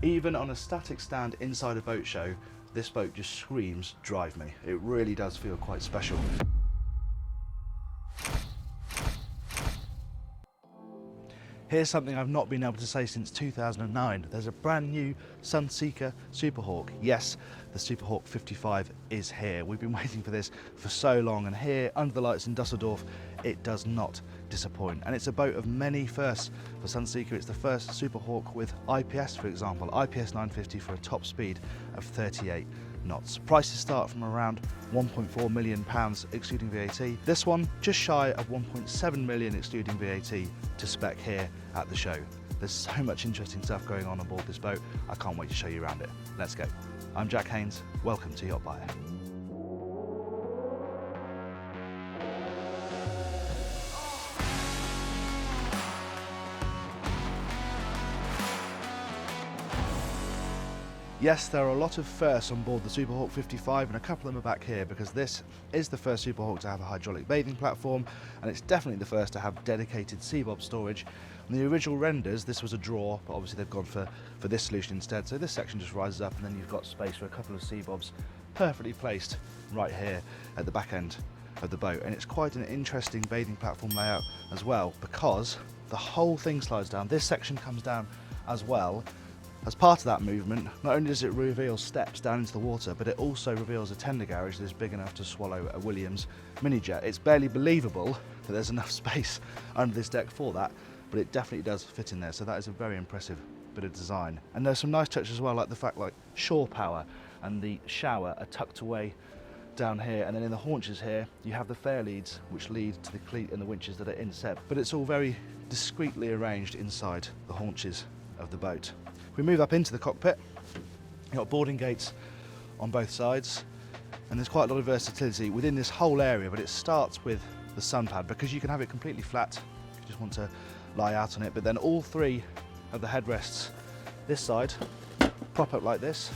Even on a static stand inside a boat show, this boat just screams drive me. It really does feel quite special. Here's something I've not been able to say since 2009. There's a brand new Sunseeker Superhawk. Yes, the Superhawk 55 is here. We've been waiting for this for so long, and here under the lights in Düsseldorf, it does not disappoint. And it's a boat of many firsts for Sunseeker. It's the first Superhawk with IPS, for example, IPS950 for a top speed of 38 knots. Prices start from around £1.4 million excluding VAT. This one just shy of 1.7 million excluding VAT to spec here at the show. There's so much interesting stuff going on board this boat. I can't wait to show you around it. Let's go. I'm Jack Haines. Welcome to YachtBuyer. Yes, there are a lot of firsts on board the Superhawk 55, and a couple of them are back here because this is the first Superhawk to have a hydraulic bathing platform, and it's definitely the first to have dedicated seabob storage. In the original renders, this was a drawer, but obviously they've gone for this solution instead. So this section just rises up, and then you've got space for a couple of seabobs perfectly placed right here at the back end of the boat. And it's quite an interesting bathing platform layout as well, because the whole thing slides down. This section comes down as well. As part of that movement, not only does it reveal steps down into the water, but it also reveals a tender garage that is big enough to swallow a Williams Minijet. It's barely believable that there's enough space under this deck for that, but it definitely does fit in there, so that is a very impressive bit of design. And there's some nice touches as well, like the fact like shore power and the shower are tucked away down here, and then in the haunches here you have the fair leads which lead to the cleat and the winches that are inset, but it's all very discreetly arranged inside the haunches of the boat. If we move up into the cockpit, you've got boarding gates on both sides, and there's quite a lot of versatility within this whole area, but it starts with the sun pad because you can have it completely flat if you just want to lie out on it, but then all three of the headrests this side prop up like this,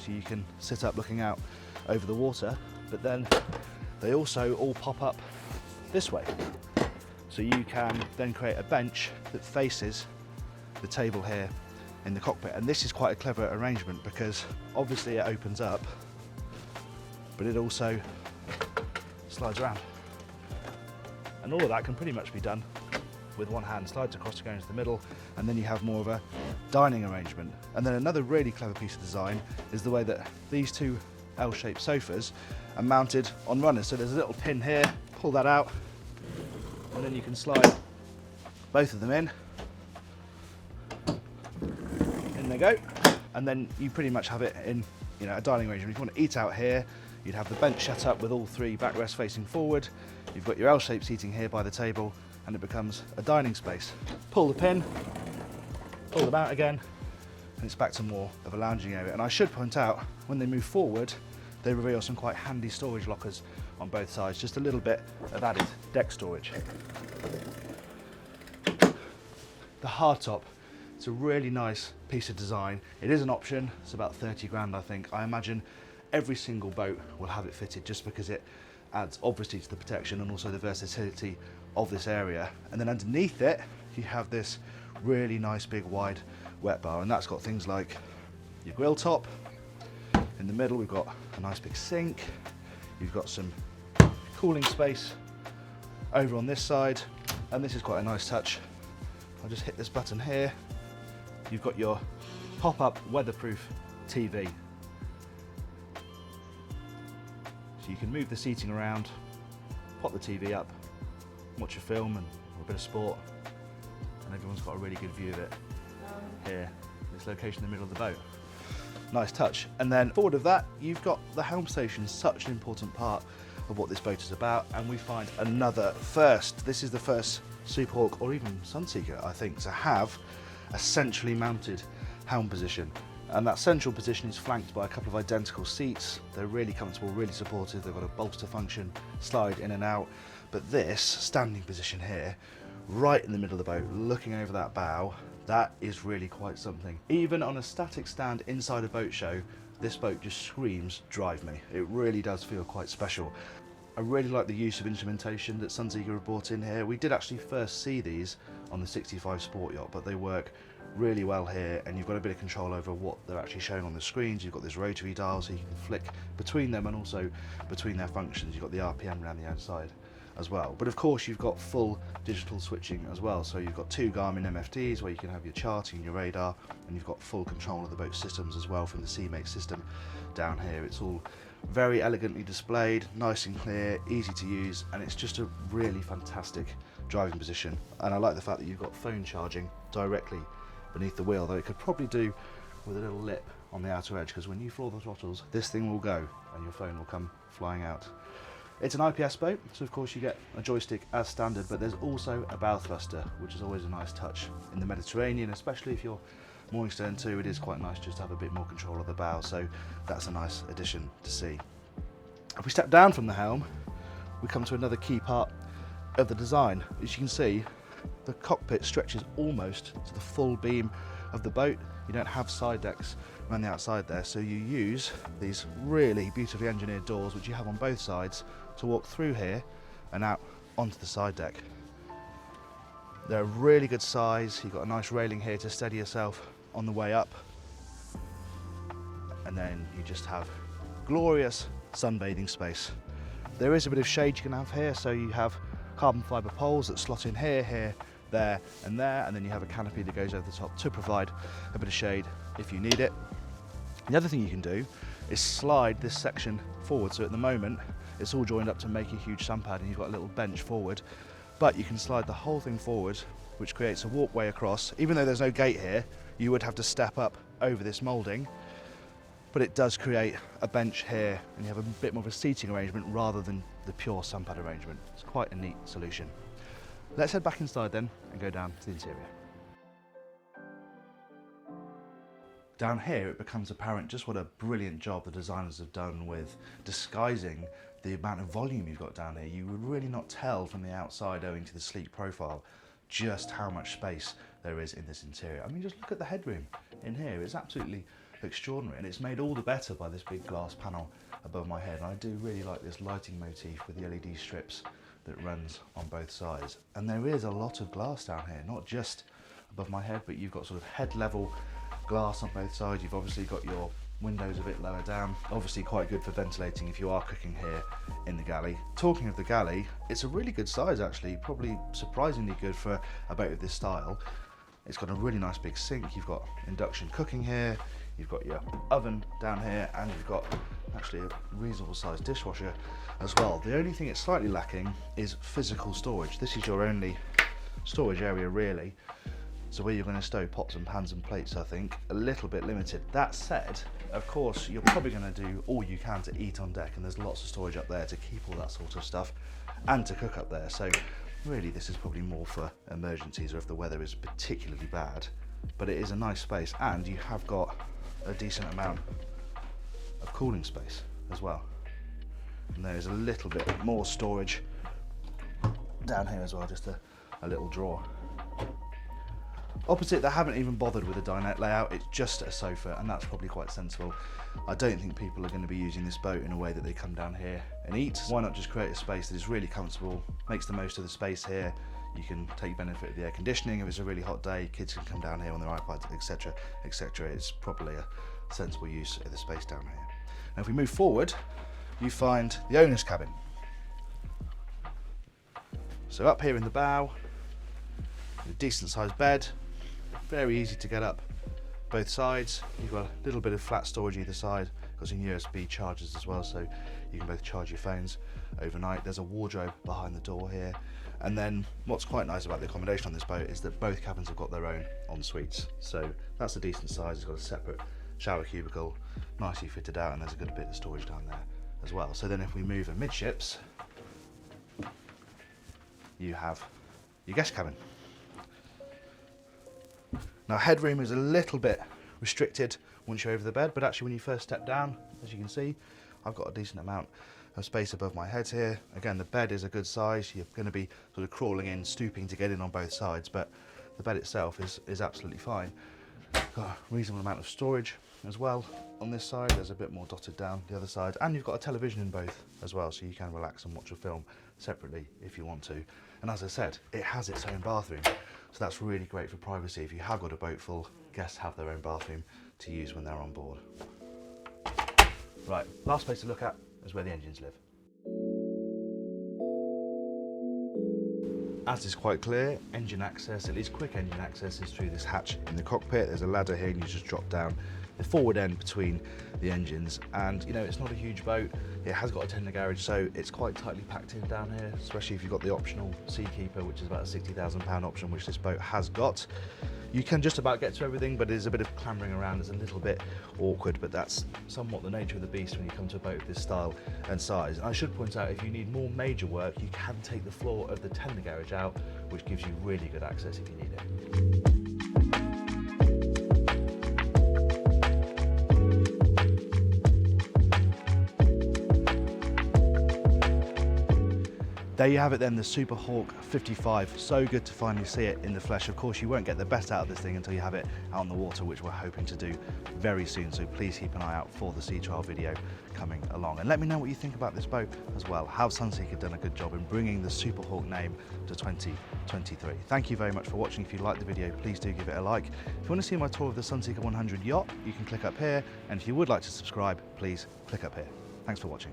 so you can sit up looking out over the water, but then they also all pop up this way, so you can then create a bench that faces the table here in the cockpit. And this is quite a clever arrangement because obviously it opens up, but it also slides around, and all of that can pretty much be done with one hand. Slides across to go into the middle, and then you have more of a dining arrangement. And then another really clever piece of design is the way that these two L-shaped sofas are mounted on runners. So there's a little pin here, pull that out, and then you can slide both of them in. There you go, and then you pretty much have it in, a dining arrangement. If you want to eat out here, you'd have the bench set up with all three backrests facing forward. You've got your L-shaped seating here by the table, and it becomes a dining space. Pull the pin, pull them out again, and it's back to more of a lounging area. And I should point out, when they move forward, they reveal some quite handy storage lockers on both sides, just a little bit of added deck storage. The hardtop, it's a really nice piece of design. It is an option, it's about 30 grand I think. I imagine every single boat will have it fitted just because it adds obviously to the protection and also the versatility of this area. And then underneath it, you have this really nice big wide wet bar, and that's got things like your grill top. In the middle we've got a nice big sink. You've got some cooling space over on this side, and this is quite a nice touch. I'll just hit this button here. You've got your pop-up weatherproof TV. So you can move the seating around, pop the TV up, watch a film and or a bit of sport, and everyone's got a really good view of it here, this location in the middle of the boat. Nice touch. And then forward of that, you've got the helm station, such an important part of what this boat is about, and we find another first. This is the first Superhawk, or even Sunseeker, I think, to have a centrally mounted helm position, and that central position is flanked by a couple of identical seats. They're really comfortable, really supportive. They've got a bolster function, slide in and out, but this standing position here, right in the middle of the boat, looking over that bow, that is really quite something. Even on a static stand inside a boat show, this boat just screams drive me. It really does feel quite special. I really like the use of instrumentation that Sunseeker have brought in here. We did actually first see these on the 65 Sport Yacht, but they work really well here, and you've got a bit of control over what they're actually showing on the screens. You've got this rotary dial so you can flick between them and also between their functions. You've got the RPM around the outside as well, but of course you've got full digital switching as well. So you've got 2 Garmin MFDs where you can have your charting and your radar, and you've got full control of the boat systems as well from the CMake system down here. It's all very elegantly displayed, nice and clear, easy to use, and it's just a really fantastic driving position. And I like the fact that you've got phone charging directly beneath the wheel, though it could probably do with a little lip on the outer edge, because when you floor the throttles, this thing will go and your phone will come flying out. It's an IPS boat, so of course you get a joystick as standard, but there's also a bow thruster, which is always a nice touch in the Mediterranean, especially if you're mooring stern too. It is quite nice just to have a bit more control of the bow, so that's a nice addition to see. If we step down from the helm, we come to another key part of the design. As you can see, the cockpit stretches almost to the full beam of the boat. You don't have side decks around the outside there, so you use these really beautifully engineered doors, which you have on both sides, to walk through here and out onto the side deck. They're a really good size. You've got a nice railing here to steady yourself on the way up, and then you just have glorious sunbathing space. There is a bit of shade you can have here, so you have carbon fibre poles that slot in here, there, and then you have a canopy that goes over the top to provide a bit of shade if you need it. The other thing you can do is slide this section forward. So at the moment it's all joined up to make a huge sun pad, and you've got a little bench forward, but you can slide the whole thing forward, which creates a walkway across. Even though there's no gate here, you would have to step up over this moulding, but it does create a bench here, and you have a bit more of a seating arrangement rather than the pure sun pad arrangement. It's quite a neat solution. Let's head back inside then and go down to the interior. Down here it becomes apparent just what a brilliant job the designers have done with disguising the amount of volume you've got down here. You would really not tell from the outside, owing to the sleek profile, just how much space there is in this interior. I mean, just look at the headroom in here. It's absolutely extraordinary, and it's made all the better by this big glass panel above my head. And I do really like this lighting motif with the LED strips that runs on both sides. And there is a lot of glass down here, not just above my head, but you've got sort of head level glass on both sides. You've obviously got your windows a bit lower down, obviously quite good for ventilating if you are cooking here in the galley. Talking of the galley, it's a really good size actually, probably surprisingly good for a boat of this style. It's got a really nice big sink, you've got induction cooking here, you've got your oven down here, and you've got actually a reasonable sized dishwasher as well. The only thing it's slightly lacking is physical storage. This is your only storage area really, so where you're going to stow pots and pans and plates, I think, a little bit limited. That said, of course, you're probably going to do all you can to eat on deck, and there's lots of storage up there to keep all that sort of stuff and to cook up there. So really this is probably more for emergencies or if the weather is particularly bad, but it is a nice space, and you have got a decent amount of cooling space as well. And there is a little bit more storage down here as well, just a little drawer. Opposite, they haven't even bothered with a dinette layout, it's just a sofa, and that's probably quite sensible. I don't think people are going to be using this boat in a way that they come down here and eat. Why not just create a space that is really comfortable, makes the most of the space here. You can take benefit of the air conditioning if it's a really hot day, kids can come down here on their iPads, etc, etc. It's probably a sensible use of the space down here. Now if we move forward, you find the owner's cabin. So up here in the bow, a decent sized bed, very easy to get up both sides. You've got a little bit of flat storage either side, got some USB chargers as well, so you can both charge your phones overnight. There's a wardrobe behind the door here, and then what's quite nice about the accommodation on this boat is that both cabins have got their own en-suites, so that's a decent size. It's got a separate shower cubicle, nicely fitted out, and there's a good bit of storage down there as well. So then if we move amidships, you have your guest cabin. Now headroom is a little bit restricted once you're over the bed, but actually when you first step down, as you can see, I've got a decent amount of space above my head here. Again, the bed is a good size. You're going to be sort of crawling in, stooping to get in on both sides, but the bed itself is absolutely fine. Got a reasonable amount of storage as well on this side. There's a bit more dotted down the other side, and you've got a television in both as well, so you can relax and watch a film separately if you want to. And as I said, it has its own bathroom, so that's really great for privacy. If you have got a boat full, guests have their own bathroom to use when they're on board. Right, last place to look at is where the engines live. As is quite clear, engine access, at least quick engine access, is through this hatch in the cockpit. There's a ladder here and you just drop down the forward end between the engines, and you know, it's not a huge boat. It has got a tender garage, so it's quite tightly packed in down here, especially if you've got the optional Seakeeper, which is about a £60,000 option, which this boat has got. You can just about get to everything, but there's a bit of clambering around. It's a little bit awkward, but that's somewhat the nature of the beast when you come to a boat of this style and size. And I should point out, if you need more major work, you can take the floor of the tender garage out, which gives you really good access if you need it. There you have it then, the Superhawk 55. So good to finally see it in the flesh. Of course, you won't get the best out of this thing until you have it out on the water, which we're hoping to do very soon. So please keep an eye out for the sea trial video coming along. And let me know what you think about this boat as well. Have Sunseeker done a good job in bringing the Superhawk name to 2023? Thank you very much for watching. If you liked the video, please do give it a like. If you want to see my tour of the Sunseeker 100 yacht, you can click up here. And if you would like to subscribe, please click up here. Thanks for watching.